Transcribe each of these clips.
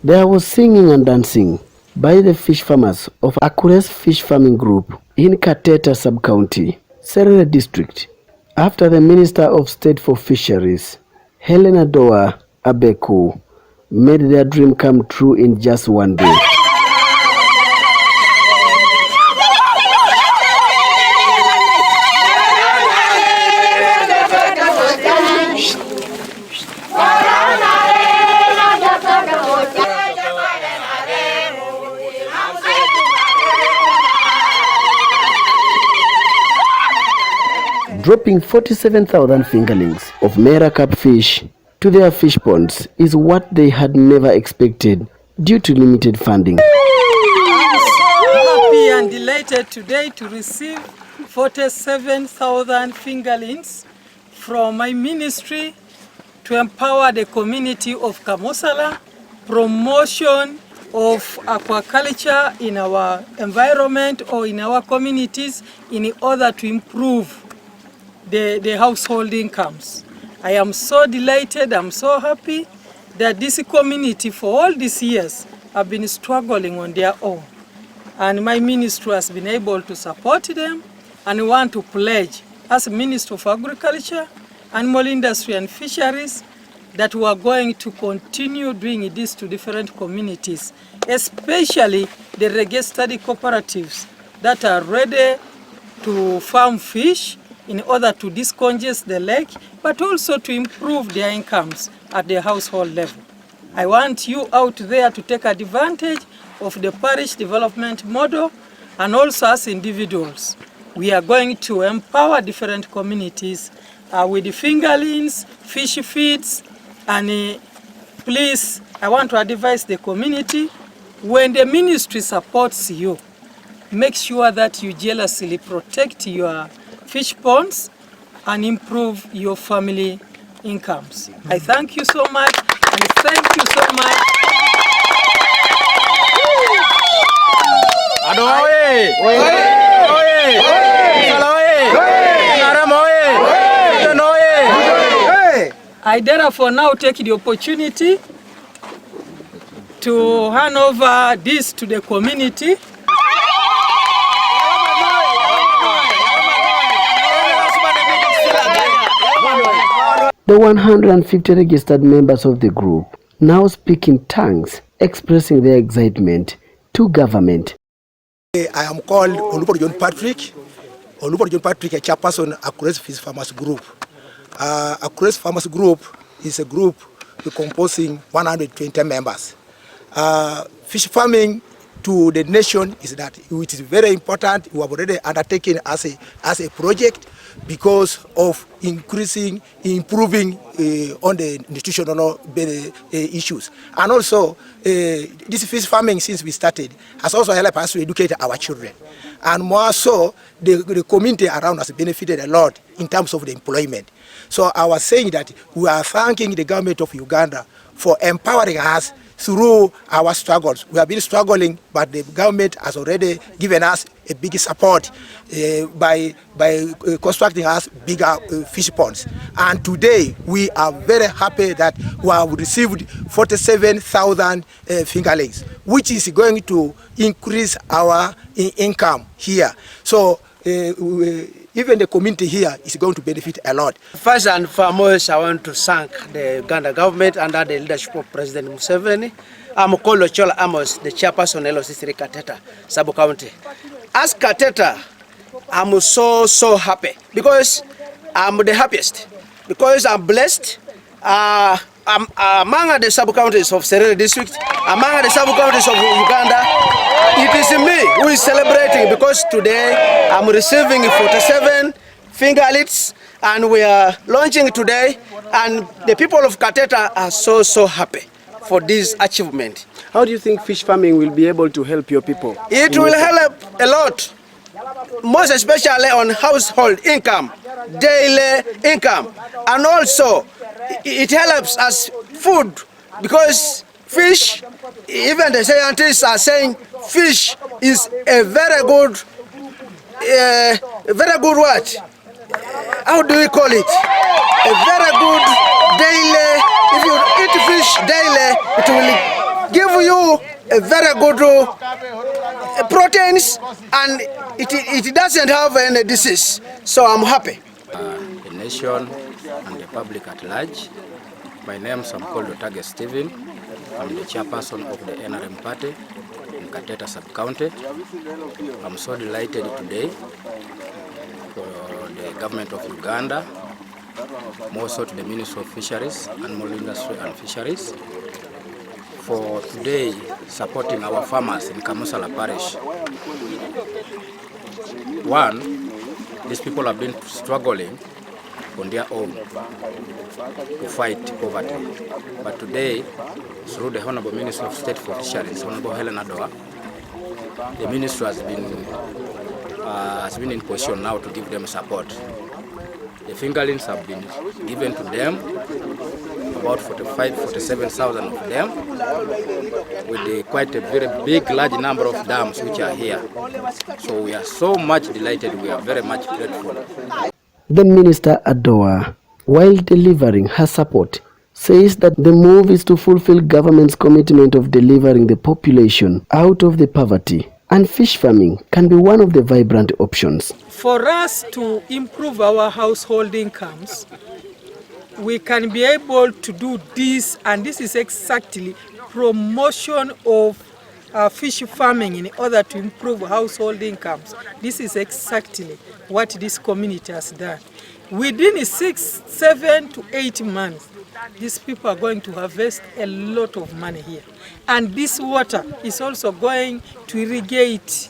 There was singing and dancing by the fish farmers of Akures Fish Farming Group in Kateta Sub-County, Serere District, after the Minister of State for Fisheries, Helen Adoa Abeku, made their dream come true in just one day. Dropping 47,000 fingerlings of Mera Cup fish to their fish ponds is what they had never expected due to limited funding. I'm so happy and delighted today to receive 47,000 fingerlings from my ministry to empower the community of Kamosala, promotion of aquaculture in our environment or in our communities in order to improve the household incomes. I am so delighted, I'm so happy that this community for all these years have been struggling on their own. And my ministry has been able to support them, and we want to pledge as Minister of Agriculture, Animal Industry and Fisheries that we are going to continue doing this to different communities, especially the registered cooperatives that are ready to farm fish in order to discongest the lake, but also to improve their incomes at the household level. I want you out there to take advantage of the parish development model, and also as individuals. We are going to empower different communities with the fingerlings, fish feeds, and please, I want to advise the community, when the ministry supports you, make sure that you jealously protect your fish ponds and improve your family incomes. I thank you so much, and thank you so much. I therefore now take the opportunity to hand over this to the community. The 150 registered members of the group now speak in tongues, expressing their excitement to government. I am called Olupo John Patrick, a chairperson of Akures Fish Farmers Group. Akures Farmers Group is a group composing 120 members. Fish farming to the nation is that it is very important. We have already undertaken as a project because of improving on the nutritional issues. And also, this fish farming, since we started, has also helped us to educate our children. And more so, the community around us benefited a lot in terms of the employment. So I was saying that we are thanking the government of Uganda for empowering us through our struggles. We have been struggling, but the government has already given us a big support by constructing us bigger fish ponds. And today we are very happy that we have received 47,000 fingerlings, which is going to increase our income here. So even the community here is going to benefit a lot. First and foremost, I want to thank the Uganda government under the leadership of President Museveni. I'm Kolo Chola Amos, the chairperson of LOC3 Kateta Sub-County. As Kateta, I'm so happy because I'm the happiest, because I'm blessed. I'm among the sub-counties of Serere district, among the sub-counties of Uganda. It is me who is celebrating because today I'm receiving 47 fingerlings and we are launching today, and the people of Kateta are so happy for this achievement. How do you think fish farming will be able to help your people? It will help a lot, most especially on household income, daily income, and also it helps us food, because fish, even the scientists are saying fish is a very good what? How do we call it? A very good daily, if you eat fish daily, it will give you a very good proteins, and it doesn't have any disease. So I'm happy. The nation and the public at large. My name is called Otage Stephen. I'm the chairperson of the NRM party in Kateta sub-county. I'm so delighted today for the government of Uganda, more so to the Ministry of Fisheries, Animal Industry and Fisheries, for today supporting our farmers in Kamusala Parish. One, these people have been struggling on their own to fight poverty. But today, through the Honorable Minister of State for Fisheries, Honorable Helen Adoa, the ministry has been in position now to give them support. The fingerlings have been given to them, about 47,000 of them, with quite a very big, large number of dams which are here. So we are so much delighted, we are very much grateful. The Minister Adoa, while delivering her support, says that the move is to fulfill government's commitment of delivering the population out of the poverty, and fish farming can be one of the vibrant options. For us to improve our household incomes, we can be able to do this, and this is exactly promotion of fish farming in order to improve household incomes. This is exactly what this community has done. Within 6, 7 to 8 months, these people are going to harvest a lot of money here. And this water is also going to irrigate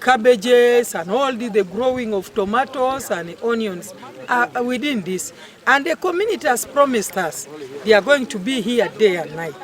cabbages and all the growing of tomatoes and onions within this. And the community has promised us they are going to be here day and night.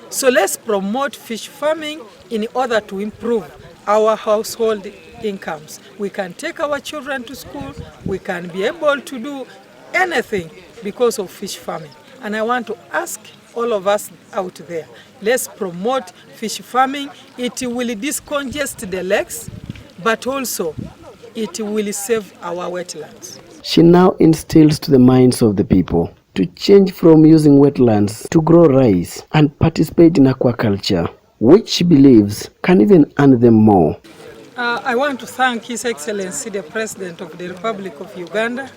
So let's promote fish farming in order to improve our household incomes. We can take our children to school, we can be able to do anything because of fish farming. And I want to ask all of us out there, let's promote fish farming. It will decongest the lakes, but also it will save our wetlands. She now instills to the minds of the people to change from using wetlands to grow rice and participate in aquaculture, which she believes can even earn them more. I want to thank His Excellency, the President of the Republic of Uganda.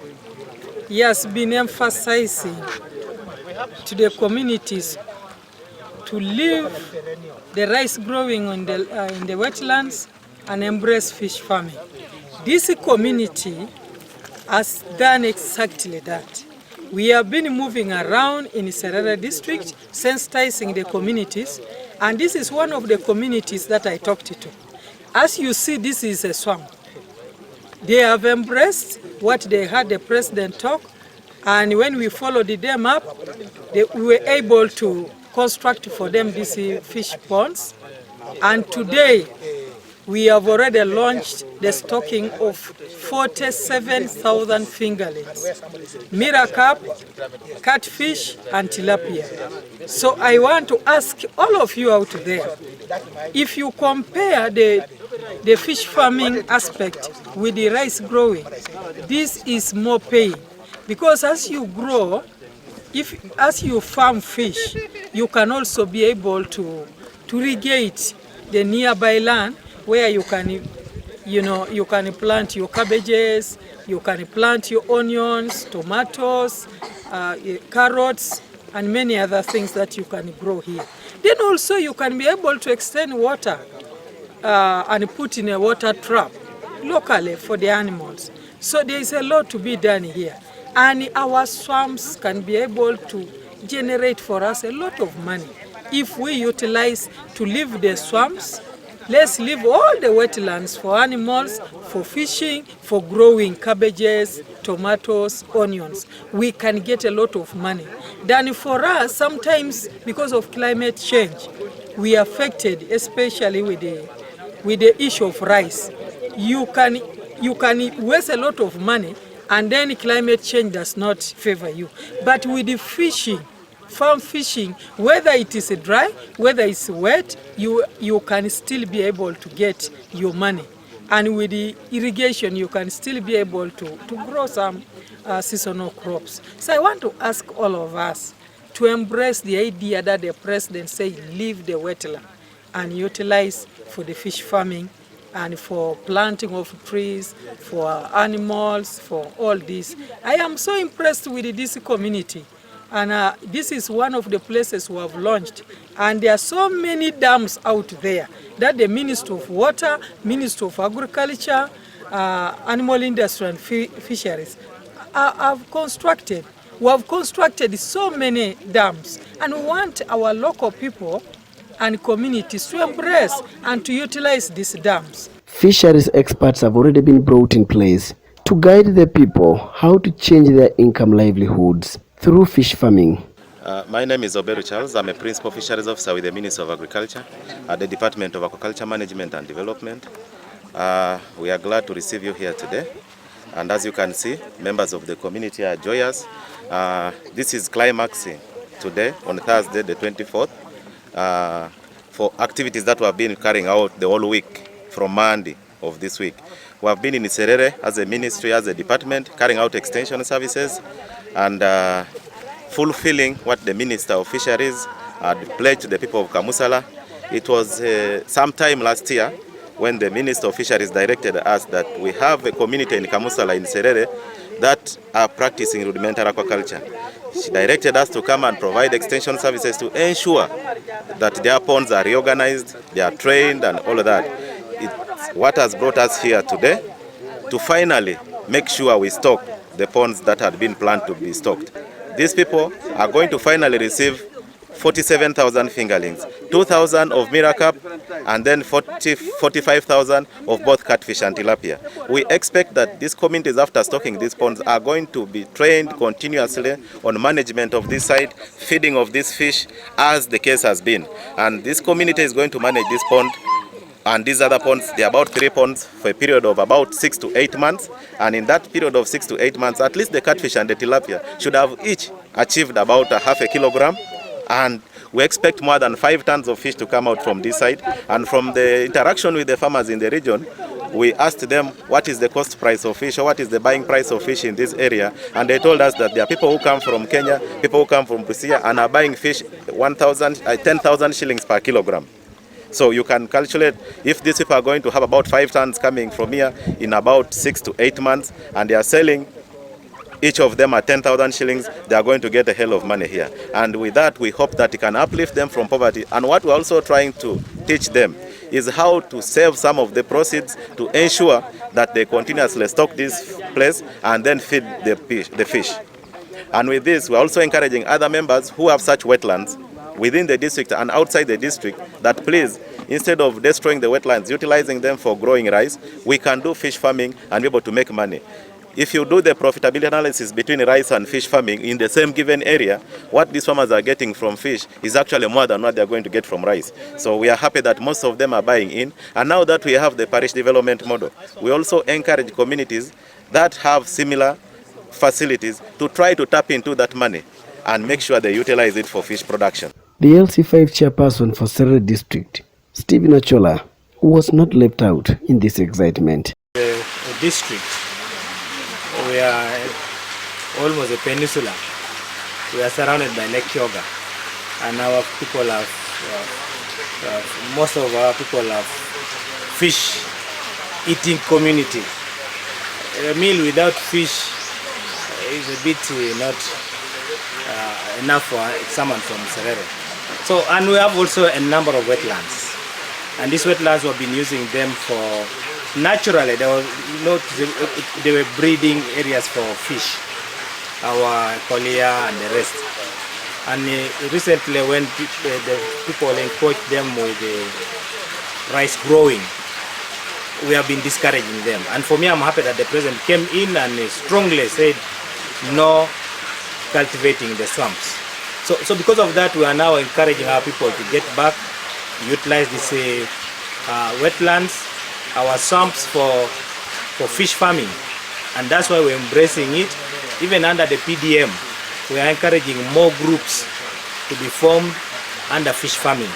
He has been emphasizing to the communities to leave the rice growing in the wetlands and embrace fish farming. This community has done exactly that. We have been moving around in Serere district, sensitizing the communities, and this is one of the communities that I talked to. As you see, this is a swamp. They have embraced what they had the president talk, and when we followed them up, we were able to construct for them these fish ponds. And today, we have already launched the stocking of 47,000 fingerlings, miracap, catfish, and tilapia. So I want to ask all of you out there, if you compare the fish farming aspect with the rice growing, this is more paying. Because as you grow, as you farm fish, you can also be able to irrigate the nearby land where you can plant your cabbages, you can plant your onions, tomatoes, carrots, and many other things that you can grow here. Then also you can be able to extend water and put in a water trap locally for the animals. So there is a lot to be done here. And our swamps can be able to generate for us a lot of money. If we utilize to leave the swamps, let's leave all the wetlands for animals, for fishing, for growing cabbages, tomatoes, onions. We can get a lot of money. Then for us, sometimes because of climate change, we are affected, especially with the issue of rice. You can waste a lot of money, and then climate change does not favor you. But with the fishing, farm fishing, whether it is dry, whether it's wet, you can still be able to get your money. And with the irrigation, you can still be able to grow some seasonal crops. So I want to ask all of us to embrace the idea that the president said leave the wetland and utilize for the fish farming and for planting of trees, for animals, for all this. I am so impressed with this community. And this is one of the places we have launched. And there are so many dams out there that the Ministry of Water, Ministry of Agriculture, Animal Industry and Fisheries have constructed. We have constructed so many dams, and we want our local people and communities to embrace and to utilize these dams. Fisheries experts have already been brought in place to guide the people how to change their income livelihoods through fish farming. My name is Oberu Charles. I'm a Principal Fisheries Officer with the Ministry of Agriculture at the Department of Aquaculture Management and Development. We are glad to receive you here today. And as you can see, members of the community are joyous. This is climaxing today on Thursday, the 24th, for activities that we have been carrying out the whole week from Monday of this week. We have been in Serere as a ministry, as a department, carrying out extension services and fulfilling what the Minister of Fisheries had pledged to the people of Kamusala. It was sometime last year when the Minister of Fisheries directed us that we have a community in Kamusala in Serere that are practicing rudimentary aquaculture. She directed us to come and provide extension services to ensure that their ponds are reorganized, they are trained and all of that. It's what has brought us here today to finally make sure we stock the ponds that had been planned to be stocked. These people are going to finally receive 47,000 fingerlings, 2,000 of miracap, and then 45,000 of both catfish and tilapia. We expect that these communities, after stocking these ponds, are going to be trained continuously on management of this site, feeding of these fish, as the case has been. And this community is going to manage this pond and these other ponds. They are about 3 ponds for a period of about 6 to 8 months. And in that period of 6 to 8 months, at least the catfish and the tilapia should have each achieved about a half a kilogram. And we expect more than 5 tons of fish to come out from this side. And from the interaction with the farmers in the region, we asked them what is the cost price of fish or what is the buying price of fish in this area. And they told us that there are people who come from Kenya, people who come from Busia and are buying fish 10,000 shillings per kilogram. So you can calculate if these people are going to have about 5 tons coming from here in about 6 to 8 months and they are selling each of them at 10,000 shillings, they are going to get a hell of money here. And with that, we hope that it can uplift them from poverty. And what we're also trying to teach them is how to save some of the proceeds to ensure that they continuously stock this place and then feed the fish. And with this, we're also encouraging other members who have such wetlands within the district and outside the district that please, instead of destroying the wetlands, utilizing them for growing rice, we can do fish farming and be able to make money. If you do the profitability analysis between rice and fish farming in the same given area, what these farmers are getting from fish is actually more than what they're going to get from rice. So we are happy that most of them are buying in. And now that we have the parish development model, we also encourage communities that have similar facilities to try to tap into that money and make sure they utilize it for fish production. The LC5 chairperson for Serere district, Stephen Ochola, was not left out in this excitement. The district, we are almost a peninsula. We are surrounded by Lake Kyoga, and our people have, most of our people have fish-eating community. A meal without fish is a bit not enough for someone from Serere. So, and we have also a number of wetlands, and these wetlands we have been using them for naturally. They were breeding areas for fish, our colia and the rest. And recently, when the people encouraged them with the rice growing, we have been discouraging them. And for me, I'm happy that the president came in and strongly said no cultivating the swamps. So because of that, we are now encouraging our people to get back, utilize these wetlands, our swamps for fish farming. And that's why we're embracing it. Even under the PDM, we are encouraging more groups to be formed under fish farming,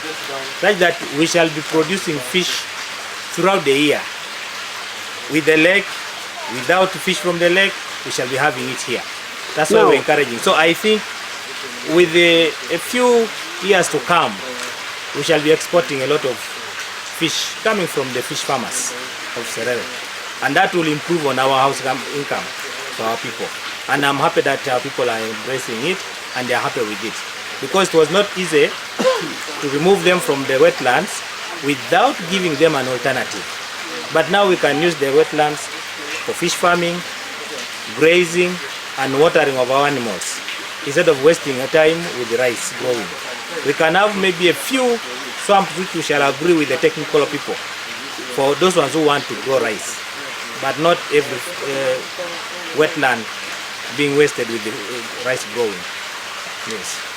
such that we shall be producing fish throughout the year. With the lake, without fish from the lake, we shall be having it here. That's why we're encouraging. So I think with a few years to come, we shall be exporting a lot of fish coming from the fish farmers of Serere. And that will improve on our house income for our people. And I'm happy that our people are embracing it and they are happy with it. Because it was not easy to remove them from the wetlands without giving them an alternative. But now we can use the wetlands for fish farming, grazing, and watering of our animals, instead of wasting our time with the rice growing. We can have maybe a few swamps which we shall agree with the technical people for those ones who want to grow rice, but not every wetland being wasted with the rice growing. Yes.